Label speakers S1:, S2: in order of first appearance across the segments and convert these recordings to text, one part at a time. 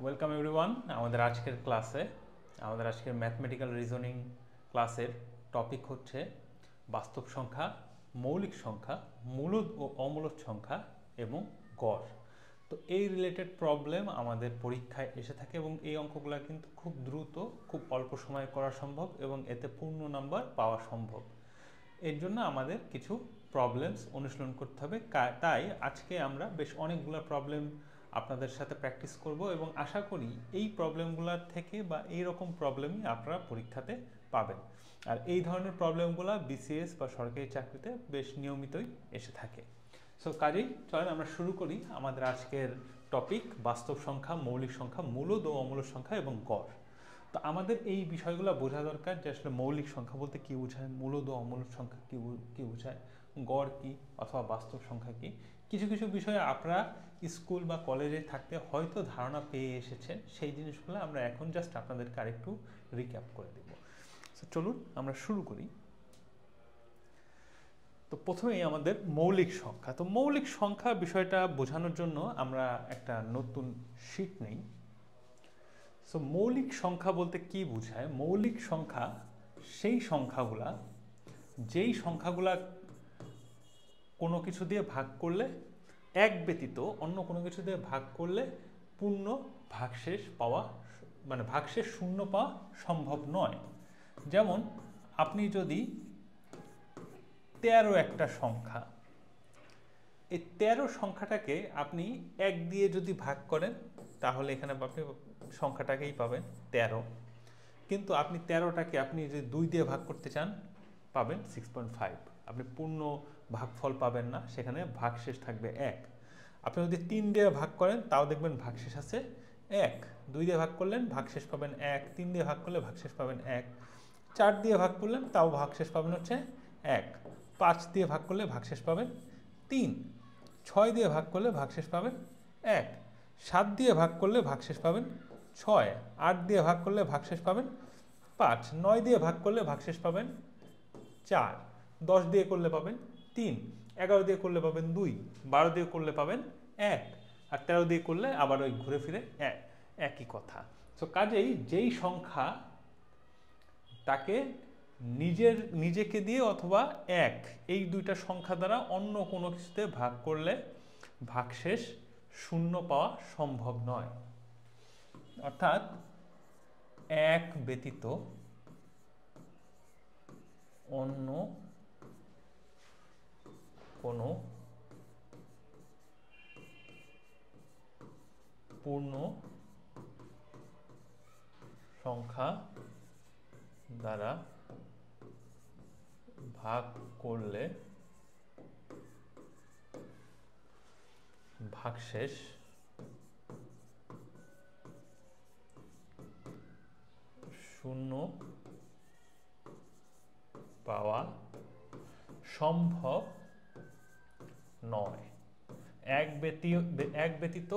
S1: Welcome everyone আমাদের আজকের ক্লাসে আমাদের আজকের ম্যাথমেটিক্যাল রিজনিং ক্লাসের টপিক হচ্ছে বাস্তব সংখ্যা, মৌলিক সংখ্যা, মূলদ ও অমূলদ সংখ্যা এবং গড়। তো এই রিলেটেড প্রবলেম আমাদের পরীক্ষায় এসে থাকে এবং এই অঙ্কগুলো কিন্তু খুব দ্রুত, খুব অল্প সময়ে করা সম্ভব এবং এতে পূর্ণ নাম্বার পাওয়া সম্ভব। এর জন্য আমাদের কিছু প্রবলেমস অনুশীলন করতে হবে। তাই আজকে আমরা বেশ অনেকগুলো প্রবলেম আপনাদের সাথে প্র্যাকটিস করব এবং আশা করি এই প্রবলেমগুলোর থেকে বা এই রকম প্রবলেমই আপনারা পরীক্ষাতে পাবেন। আর এই ধরনের প্রবলেমগুলো বিসিএস বা সরকারি চাকরিতে বেশ নিয়মিতই এসে থাকে। সো কাজেই চলেন আমরা শুরু করি আমাদের আজকের টপিক বাস্তব সংখ্যা, মৌলিক সংখ্যা, মূলদ ও অমূলদ সংখ্যা এবং গড়। তো আমাদের এই বিষয়গুলো বোঝা দরকার যে আসলে মৌলিক সংখ্যা বলতে কী বোঝায়, মূলদ ও অমূলদ সংখ্যা কী বোঝায়, গড় কী অথবা বাস্তব সংখ্যা কী। কিছু কিছু বিষয়ে আপনারা স্কুল বা কলেজে থাকতে হয়তো ধারণা পেয়ে এসেছেন, সেই জিনিসগুলো আমরা এখন জাস্ট আপনাদেরকে আরেকটু রিক্যাপ করে দেব। তো চলুন আমরা শুরু করি। তো প্রথমেই আমাদের মৌলিক সংখ্যা। তো মৌলিক সংখ্যা বিষয়টা বোঝানোর জন্য আমরা একটা নতুন শীট নেই। সো মৌলিক সংখ্যা বলতে কি বোঝায়? মৌলিক সংখ্যা সেই সংখ্যাগুলা যেই সংখ্যাগুলা কোনো কিছু দিয়ে ভাগ করলে এক ব্যতীত অন্য কোনো কিছু দিয়ে ভাগ করলে পূর্ণ ভাগশেষ পাওয়া, মানে ভাগশেষ শূন্য পাওয়া সম্ভব নয়। যেমন আপনি যদি 13 একটা সংখ্যা, এই 13 সংখ্যাটাকে আপনি 1 দিয়ে যদি ভাগ করেন তাহলে এখানে আপনি সংখ্যাটাকেই পাবেন 13। কিন্তু আপনি 13টাকে আপনি যদি 2 দিয়ে ভাগ করতে চান পাবেন 6.5। আপনি পূর্ণ ভাগফল পাবেন না, সেখানে ভাগশেষ থাকবে 1। আপনি যদি 3 দিয়ে ভাগ করেন তাও দেখবেন ভাগশেষ আছে 1। 2 দিয়ে ভাগ করলেন ভাগশেষ পাবেন 1, 3 দিয়ে ভাগ করলে ভাগশেষ পাবেন 1, 4 দিয়ে ভাগ করলেন তাও ভাগশেষ পাবেন হচ্ছে 1, 5 দিয়ে ভাগ করলে ভাগশেষ পাবেন 3, 6 দিয়ে ভাগ করলে ভাগশেষ পাবেন 1, 7 দিয়ে ভাগ করলে ভাগশেষ পাবেন 6, 8 দিয়ে ভাগ করলে ভাগশেষ পাবেন 5, 9 দিয়ে ভাগ করলে ভাগশেষ পাবেন 4, 10 দিয়ে করলে পাবেন 3, 11 দিয়ে করলে পাবেন 2, 12 দিয়ে করলে পাবেন 1, আর 13 দিয়ে করলে আবার ওই ঘুরে ফিরে একই কথা। তো কাজেই যেই সংখ্যা তাকে নিজেকে দিয়ে অথবা 1 এই দুইটা সংখ্যা দ্বারা অন্য কোনো কিছুতে ভাগ করলে ভাগশেষ শূন্য পাওয়া সম্ভব নয়। অর্থাৎ 1 ব্যতীত অন্য কোনো পূর্ণ সংখ্যা দ্বারা ভাগ করলে ভাগশেষ শূন্য পাওয়া সম্ভব নয়। এক ব্যতীত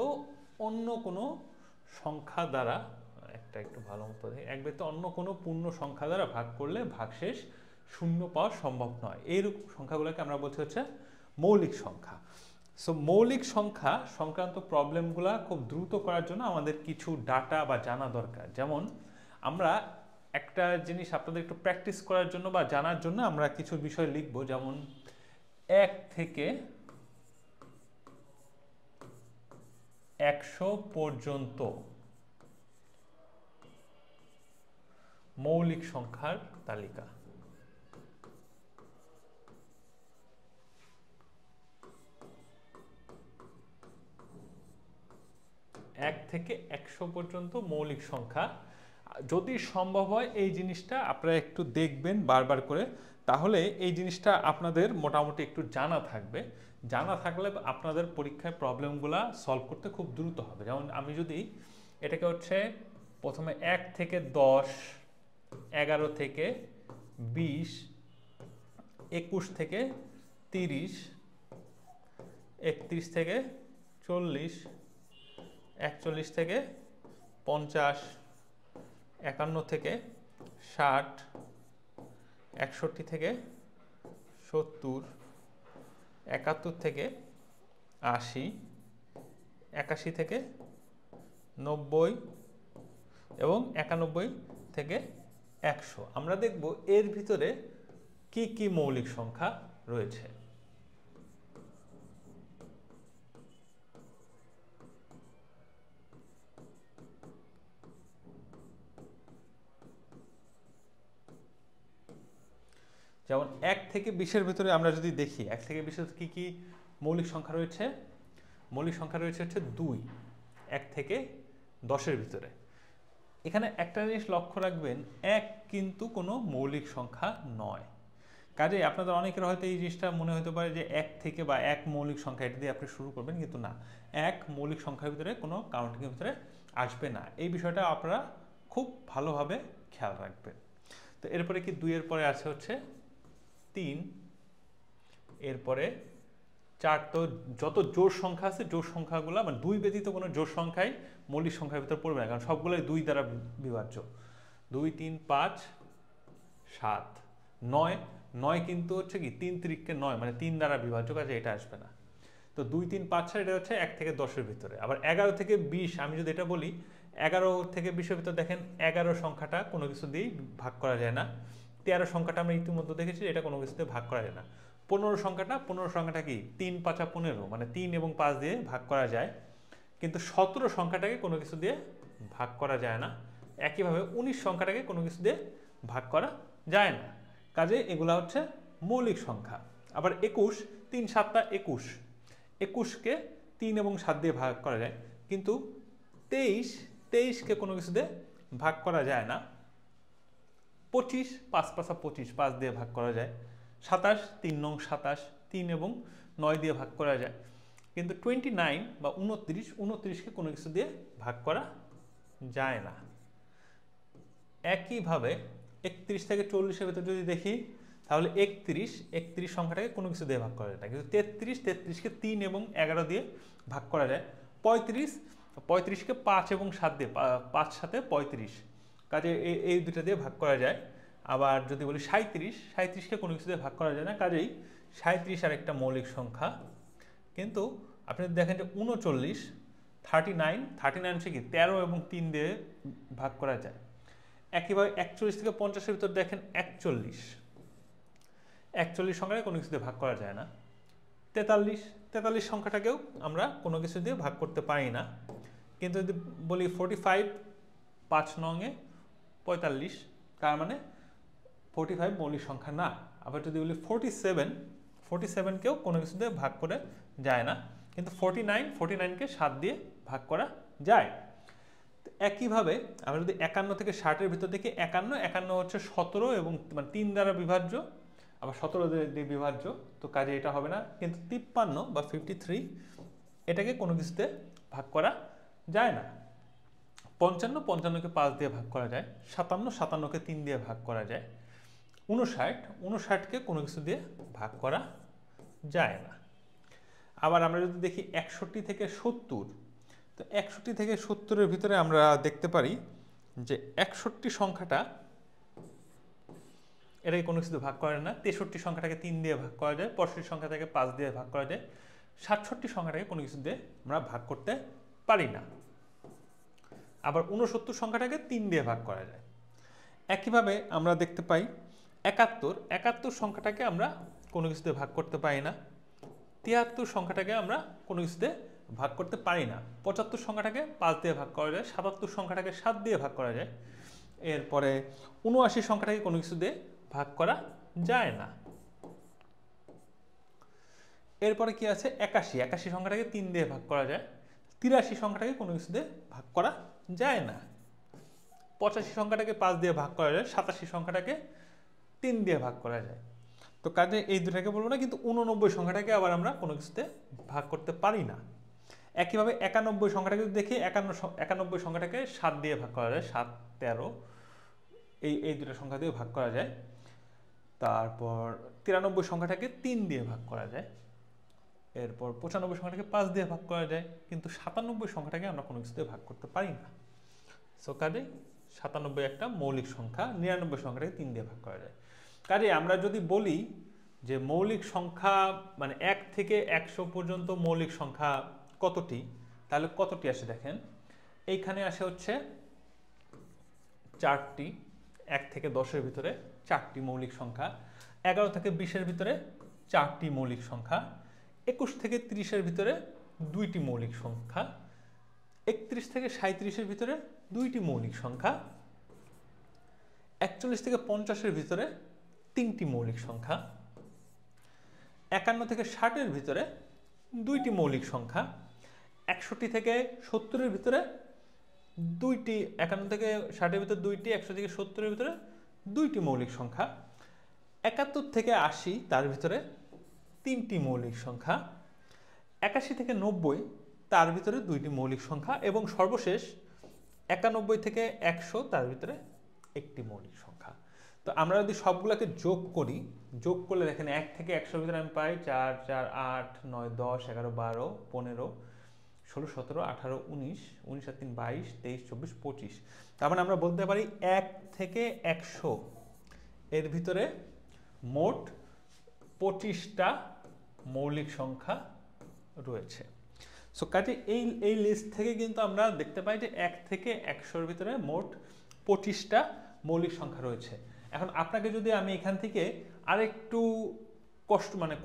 S1: অন্য কোনো সংখ্যা দ্বারা, একটু ভালো মতো দেখি, এক ব্যতীত অন্য কোনো পূর্ণ সংখ্যা দ্বারা ভাগ করলে ভাগশেষ শূন্য পাওয়া সম্ভব নয়। এইরকম সংখ্যাগুলোকে আমরা বলছি হচ্ছে মৌলিক সংখ্যা। সো মৌলিক সংখ্যা সংক্রান্ত প্রবলেমগুলো খুব দ্রুত করার জন্য আমাদের কিছু ডাটা বা জানা দরকার। যেমন আমরা একটা জিনিস আপনাদের একটু প্র্যাকটিস করার জন্য বা জানার জন্য আমরা কিছু বিষয় লিখব। যেমন 1 থেকে 100 পর্যন্ত মৌলিক সংখ্যার তালিকা। 1 থেকে 100 পর্যন্ত মৌলিক সংখ্যা। যদি সম্ভব হয় এই জিনিসটা আপনারা একটু দেখবেন বারবার করে, তাহলে এই জিনিসটা আপনাদের মোটামুটি একটু জানা থাকবে। জানা থাকলে আপনাদের পরীক্ষায় প্রবলেমগুলো সলভ করতে খুব দ্রুত হবে। যেমন আমি যদি এটাকে হচ্ছে প্রথমে 1 থেকে 10, 11 থেকে 20, 21 থেকে 30, 31 থেকে 40, 41 থেকে 50, 51 থেকে 60, 61 থেকে 70, 71 থেকে 80, 81 থেকে 90 এবং 91 থেকে 100। আমরা দেখব এর ভিতরে কি কি মৌলিক সংখ্যা রয়েছে। যেমন 1 থেকে 20-এর ভিতরে আমরা যদি দেখি 1 থেকে 20-এর কি কি মৌলিক সংখ্যা রয়েছে, মৌলিক সংখ্যা রয়েছে হচ্ছে 2, 1 থেকে 10-এর ভিতরে। এখানে একটা জিনিস লক্ষ্য রাখবেন, 1 কিন্তু কোনো মৌলিক সংখ্যা নয়। কাজে আপনাদের অনেকের হয়তো এই জিনিসটা মনে হতে পারে যে 1 থেকে বা 1 মৌলিক সংখ্যা এটা দিয়ে আপনি শুরু করবেন, কিন্তু না, 1 মৌলিক সংখ্যার ভিতরে কোনো কাউন্টিংয়ের ভিতরে আসবে না। এই বিষয়টা আপনারা খুব ভালোভাবে খেয়াল রাখবেন। তো এরপরে কি 2 এর পরে আছে হচ্ছে 3, এরপরে 4। তো যত জোড় সংখ্যা আছে জোড় সংখ্যাগুলো মানে 2 ব্যতীত কোনো জোড় সংখ্যাই মৌলিক সংখ্যার ভিতরে পড়বে না, কারণ সবগুলোই 2 দ্বারা বিভাজ্য। 2, 3, 5, 7, 9। 9 কিন্তু হচ্ছে কি 3 3 9 মানে 3 দ্বারা বিভাজ্য, কাজে এটা আসবে না। তো 2, 3, 5, 6 এটা হচ্ছে 1 থেকে 10-এর ভিতরে। আবার 11 থেকে 20 আমি যদি এটা বলি, 11 থেকে 20-এর ভিতরে দেখেন 11 সংখ্যাটা কোনো কিছু দিয়েই ভাগ করা যায় না। 13 সংখ্যাটা আমরা ইতিমধ্যে দেখেছি, এটা কোনো কিছুতে ভাগ করা যায় না। 15 সংখ্যাটা কি 3 5 15 মানে 3 এবং 5 দিয়ে ভাগ করা যায়, কিন্তু 17 সংখ্যাটাকে কোনো কিছু দিয়ে ভাগ করা যায় না। একইভাবে 19 সংখ্যাটাকে কোনো কিছু দিয়ে ভাগ করা যায় না। কাজে এগুলা হচ্ছে মৌলিক সংখ্যা। আবার 21, 3 7 21, 21কে 3 এবং 7 দিয়ে ভাগ করা যায়, কিন্তু 23কে কোনো কিছু দিয়ে ভাগ করা যায় না। 25, 5 5 25, 5 দিয়ে ভাগ করা যায়। 27, 3 9 27, 3 এবং 9 দিয়ে ভাগ করা যায়, কিন্তু 29 বা 29কে কোনো কিছু দিয়ে ভাগ করা যায় না। একইভাবে 31 থেকে 40-এর ভিতরে যদি দেখি, তাহলে 31 সংখ্যাটাকে কোনো কিছু দিয়ে ভাগ করা যায় না, কিন্তু 33কে 3 এবং 11 দিয়ে ভাগ করা যায়। 35কে 5 এবং 7 দিয়ে, 5 7 35, কাজে এই দুটো দিয়ে ভাগ করা যায়। আবার যদি বলি 37কে কোনো কিছু দিয়ে ভাগ করা যায় না, কাজেই 37 আর একটা মৌলিক সংখ্যা। কিন্তু আপনি দেখেন যে 39, 39 সে কি 13 এবং 3 দিয়ে ভাগ করা যায়। একইভাবে 41 থেকে 50-এর ভিতর দেখেন 41 সংখ্যাটাকে কোনো কিছু দিয়ে ভাগ করা যায় না। 43 সংখ্যাটাকেও আমরা কোনো কিছু দিয়ে ভাগ করতে পারি না। কিন্তু যদি বলি 45, 5 9-এ 45, তার মানে 45 মৌলিক সংখ্যা না। আবার যদি বলি 47কেও কোনো কিছু দিয়ে ভাগ করে যায় না, কিন্তু 49কে 7 দিয়ে ভাগ করা যায়। একইভাবে আমরা যদি 51 থেকে 60-এর ভিতর দেখি, 51 হচ্ছে 17 এবং মানে 3 দ্বারা বিভাজ্য, আবার 17 দিয়ে বিভাজ্য, তো কাজে এটা হবে না। কিন্তু 53 বা 53 এটাকে কোনো কিছুতে ভাগ করা যায় না। 55কে 5 দিয়ে ভাগ করা যায়। 57কে 3 দিয়ে ভাগ করা যায়। 59কে কোনো কিছু দিয়ে ভাগ করা যায় না। আবার আমরা যদি দেখি 61 থেকে 70, তো 61 থেকে 70-এর ভিতরে আমরা দেখতে পারি যে 61 সংখ্যাটা এটাকে কোনো কিছু ভাগ করে না। 63 সংখ্যাটাকে 3 দিয়ে ভাগ করা যায়। 65 সংখ্যাটাকে 5 দিয়ে ভাগ করা যায়। 67 সংখ্যাটাকে কোনো কিছু দিয়ে আমরা ভাগ করতে পারি না। আবার 69 সংখ্যাটাকে 3 দিয়ে ভাগ করা যায়। একইভাবে আমরা দেখতে পাই 71 সংখ্যাটাকে আমরা কোনো কিছুতে ভাগ করতে পারি না। 73 সংখ্যাটাকে আমরা কোনো কিছুতে ভাগ করতে পারি না। 75 সংখ্যাটাকে 5 দিয়ে ভাগ করা যায়। 77 সংখ্যাটাকে 7 দিয়ে ভাগ করা যায়। এরপরে 79 সংখ্যাটাকে কোনো কিছু দিয়ে ভাগ করা যায় না। এরপরে কি আছে 81 সংখ্যাটাকে 3 দিয়ে ভাগ করা যায়। 83 সংখ্যাটাকে কোনো কিছু দিয়ে ভাগ করা যায় না। 85 সংখ্যাটাকে 5 দিয়ে ভাগ করা যায়। 87 সংখ্যাটাকে 3 দিয়ে ভাগ করা যায়। তো কাজে এই দুটাকে বলবো না, কিন্তু 89 সংখ্যাটাকে আবার আমরা কোনো কিছুতে ভাগ করতে পারি না। একইভাবে 91 সংখ্যাটাকে যদি দেখি, 91 সংখ্যাটাকে 7 দিয়ে ভাগ করা যায়। 7 13 এই দুটো সংখ্যা দিয়ে ভাগ করা যায়। তারপর 93 সংখ্যাটাকে 3 দিয়ে ভাগ করা যায়। এরপর 95 সংখ্যাটাকে 5 দিয়ে ভাগ করা যায়, কিন্তু 97 সংখ্যাটাকে আমরা কোনো কিছুতে ভাগ করতে পারি না। সো কাজে 97 একটা মৌলিক সংখ্যা। 99 সংখ্যাটাকে 3 দিয়ে ভাগ করা যায়। কাজে আমরা যদি বলি যে মৌলিক সংখ্যা মানে 1 থেকে 100 পর্যন্ত মৌলিক সংখ্যা কতটি, তাহলে কতটি আসে দেখেন। এইখানে আসে হচ্ছে 4টি, 1 থেকে 10-এর ভিতরে 4টি মৌলিক সংখ্যা, 11 থেকে 20-এর ভিতরে 4টি মৌলিক সংখ্যা, 21 থেকে 30-এর ভিতরে 2টি মৌলিক সংখ্যা, 31 থেকে 37-এর ভিতরে 2টি মৌলিক সংখ্যা, 41 থেকে 50-এর ভিতরে 3টি মৌলিক সংখ্যা, 51 থেকে 60-এর ভিতরে 2টি মৌলিক সংখ্যা, 61 থেকে 70-এর ভিতরে 2টি, 51 থেকে 60-এর ভিতরে 2টি, 100 থেকে 70-এর ভিতরে 2টি মৌলিক সংখ্যা, 71 থেকে 80 তার ভিতরে 3টি মৌলিক সংখ্যা, 81 থেকে 90 তার ভিতরে 2টি মৌলিক সংখ্যা এবং সর্বশেষ 91 থেকে 100 তার ভিতরে একটি মৌলিক সংখ্যা। তো আমরা যদি সবগুলোকে যোগ করি, যোগ করলে দেখেন 1 থেকে 100-এর ভিতরে আমি পাই 4, 4, 8, 9, 10, 11, 12, 15, 16, 17, 18, 19, 19 আর 3, 22, 23, 24, 25। তার মানে আমরা বলতে পারি 1 থেকে 100 এর ভিতরে মোট 25টা মৌলিক সংখ্যা রয়েছে। সো কাজে এই লিস্ট থেকে কিন্তু আমরা দেখতে পাই যে 1 থেকে 100-এর ভিতরে মোট 25টা মৌলিক সংখ্যা রয়েছে। এখন আপনাকে যদি আমি এখান থেকে আরেকটু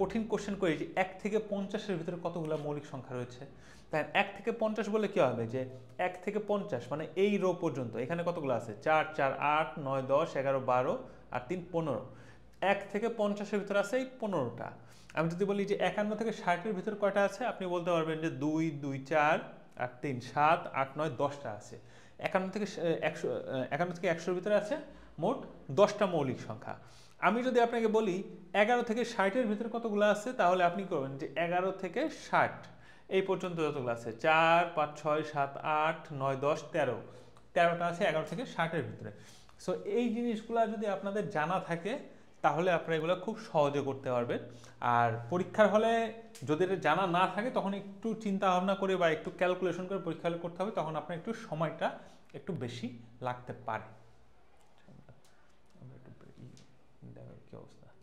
S1: কঠিন কোশ্চেন করি যে 1 থেকে 50-এর ভিতরে কতগুলো মৌলিক সংখ্যা রয়েছে, তাই 1 থেকে 50 বলে কি হবে যে 1 থেকে 50 মানে এই রো পর্যন্ত এখানে কতগুলো আছে 4, 4, 8, 9, 10, 11, 12 আর 3, 15। 1 থেকে 50-এর ভিতরে আছে এই 15টা। আমি যদি বলি যে 51 থেকে 60-এর ভিতরে কয়টা আছে, আপনি বলতে পারবেন যে 2, 2, 4 আর 3, 7, 8, 9, 10টা আছে। 51 থেকে 100-এর ভিতরে আছে মোট 10টা মৌলিক সংখ্যা। আমি যদি আপনাকে বলি 11 থেকে 60-এর ভিতরে কতগুলো আছে, তাহলে আপনি করবেন যে 11 থেকে 60 এই পর্যন্ত যতগুলো আছে 4, 5, 6, 7, 8, 9, 10, 13, 13টা আছে 11 থেকে 60-এর ভিতরে। সো এই জিনিসগুলো যদি আপনাদের জানা থাকে তাহলে আপনারা এগুলো খুব সহজে করতে পারবেন। আর পরীক্ষার হলে যদি এটা জানা না থাকে তখন একটু চিন্তা ভাবনা করে বা একটু ক্যালকুলেশন করে পরীক্ষা হলে করতে হবে, তখন আপনার একটু সময়টা একটু বেশি লাগতে পারে। আমরা একটু কি অবস্থা।